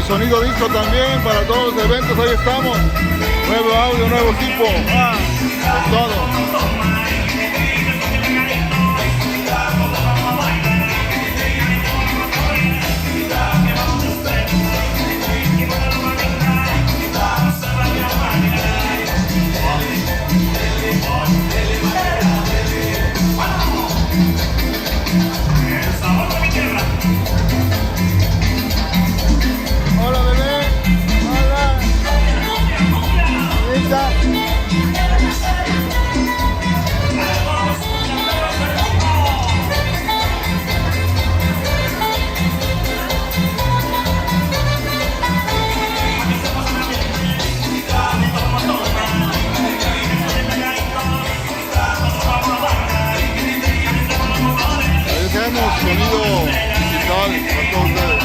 sonido disco también para todos los eventos, ahí estamos. Nuevo audio, nuevo equipo, con todo. Hola bebé, hola. Linda. Ahí tenemos sonido digital para todos ustedes.